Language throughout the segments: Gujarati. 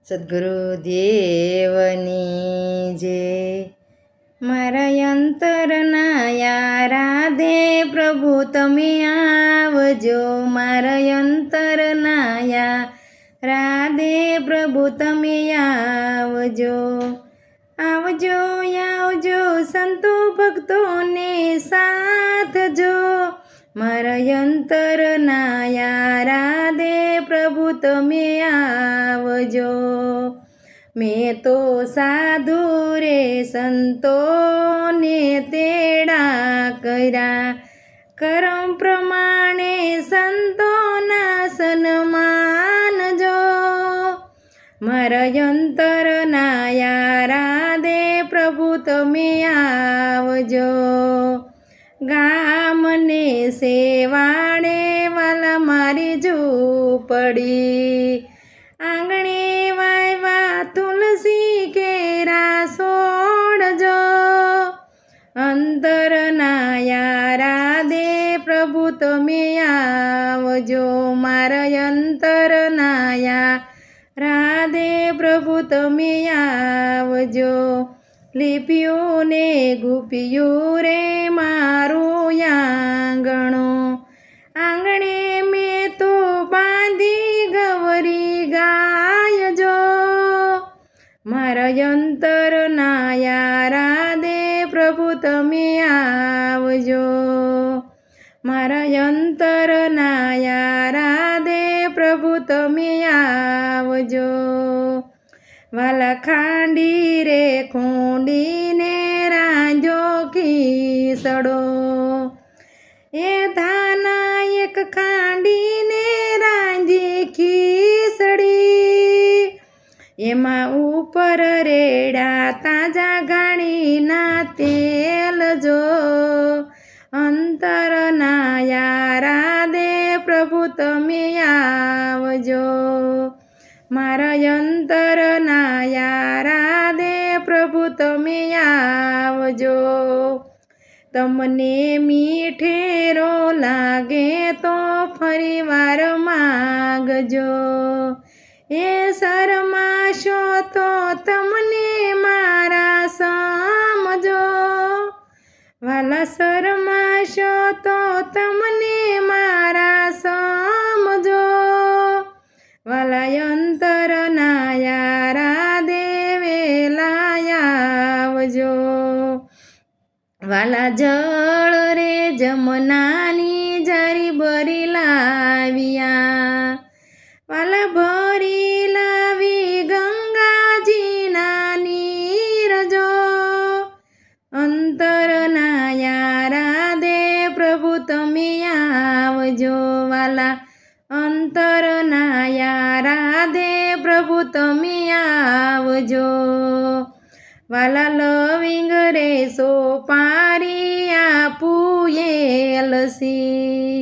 સદ્ગુરુદેવની જે મારા અંતરના યારાધે પ્રભુ તમે આવજો, મારા અંતરના યારાધે પ્રભુ તમે આવજો. આવજો આવજો સંતો ભક્તોને સાથ જો, મારા અંતરના યારાધે પ્રભુ તમે આવજો. મેં તો સાધુ રે સંતોને તેડા કર્યા, કરમ પ્રમાણે સંતોના સન્માન જો, મારા અંતરના યારાધે પ્રભુ તમે આવજો. ગામને સેવાડે વાલા મારી ઝૂંપડી, આંગણે વાયવા તુલસી કેરા છોડજો, અંતરના યારાધે પ્રભુ તમે આવજો, મારા અંતરના યારાધે પ્રભુ તમે આવજો. લીપ્યું ને ગુપ્યું રે મારું આંગણું, આંગણે મેં તો બાંધી ગવરી ગાય જો, મારા અંતરના યારાધે પ્રભુ તમે આવજો, મારા અંતરના યારાધે પ્રભુ તમે આવજો. વાલા ખાંડી રે ખૂંડીને રાંજો ખીસડો, એ ધાના એક ખાંડીને રાંજી ખીસડી, એમાં ઉપર રેડા તાજા ઘાણીના તેલ જો, અંતરના યારાધે પ્રભુ તમે આવજો, મારા અંતરના યારાધે પ્રભુ તમે આવજો. તમને મીઠેરો લાગે તો ફરીવાર માગજો, એ શરમાશો તો તમને મારા સમજો, વાલા શરમાશો તો તમને મારા સમજો, વાલા અંતરના યારાધે વેલા આવજો. વાલા જળ રે જમનાની જારી ભરી લાવ્યા, વાલા ભરી લાવી ગંગાજીના નીર જો, અંતરના યારાધે પ્રભુ તમે આવજો, વાલા અંતરના યારાધે પ્રભુ તમે આવજો. વાલા લવિંગ રે સોપારી આપું એલસી,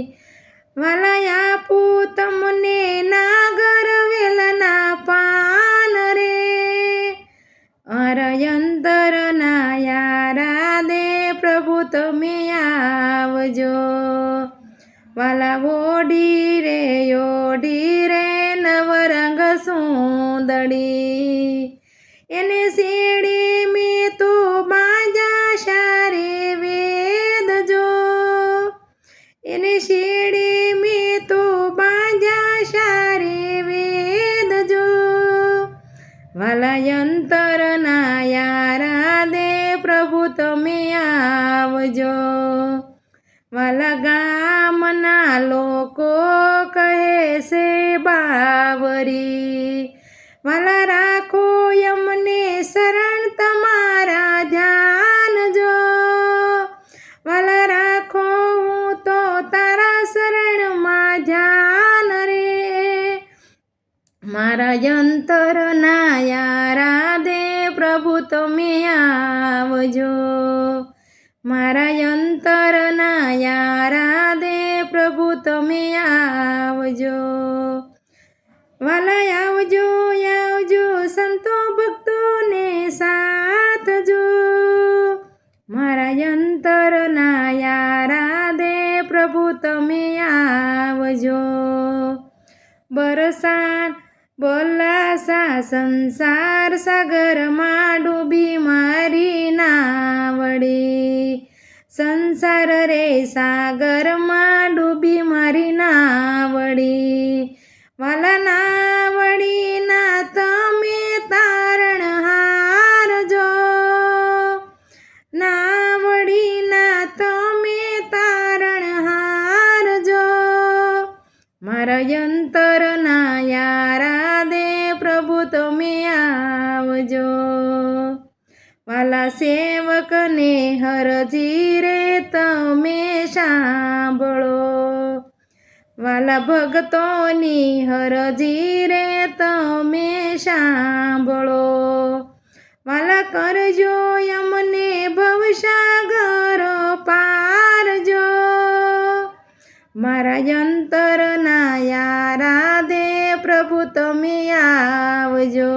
વાલા આપું તમને નાગર વેલના પાન રે, અંતરના યારાધે પ્રભુ તમે આવજો, વાલા ઓઢી રે નવરંગ સુંદડી, એને શેડી મેં તો બાજા સારે વેદ જો, એને શેડી મેં તો બાજા સારે વેદ જો, વાલા અંતરના યારાધે પ્રભુ તમે આવજો. વાલા ગામના લોકો કહે છે બાવરી, વાલા રાખો અમને શરણ તમારા ધ્યાન જો, વાલા રાખો હું તો તારા શરણમાં ધ્યાન રે, મારા અંતરના યારાધે પ્રભુ તમે આવજો, મારા અંતરના યારાધે પ્રભુ તમે આવજો. વાલા આવજો આવજો સંતો ભક્તોને સાથ જો, મારા અંતરના યારાધે પ્રભુ તમે આવજો. બરસાન બોલાસા સંસાર સાગરમાં ડૂબી મારી નાવડી સંસાર રે સાગરમાં ડૂબી મારી નાવડી વાલા નાવડીના તમે તારણહાર જો નાવડીના તમે તારણહાર જો મારા અંતરના યારા દે પ્રભુ તમે આવજો વાલા સેવકને હરજી રે તમે સાંભળો વાલા ભક્તોની હરજી રે તમે સાંભળો વાલા કરજો અમને ભવસાગર પાર જો મારા અંતરના યારા દે પ્રભુ તમે આવજો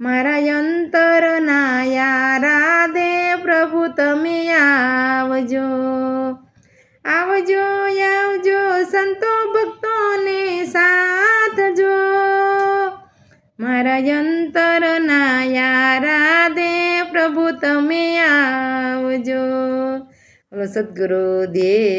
મારા અંતરના યારા દે પ્રભુ તમે આવજો આવજો આવજો સંતો ભક્તોને સાથ જો મારા અંતરના યારા દે પ્રભુ તમે આવજો. બોલો સદ્ગુરુદેવ.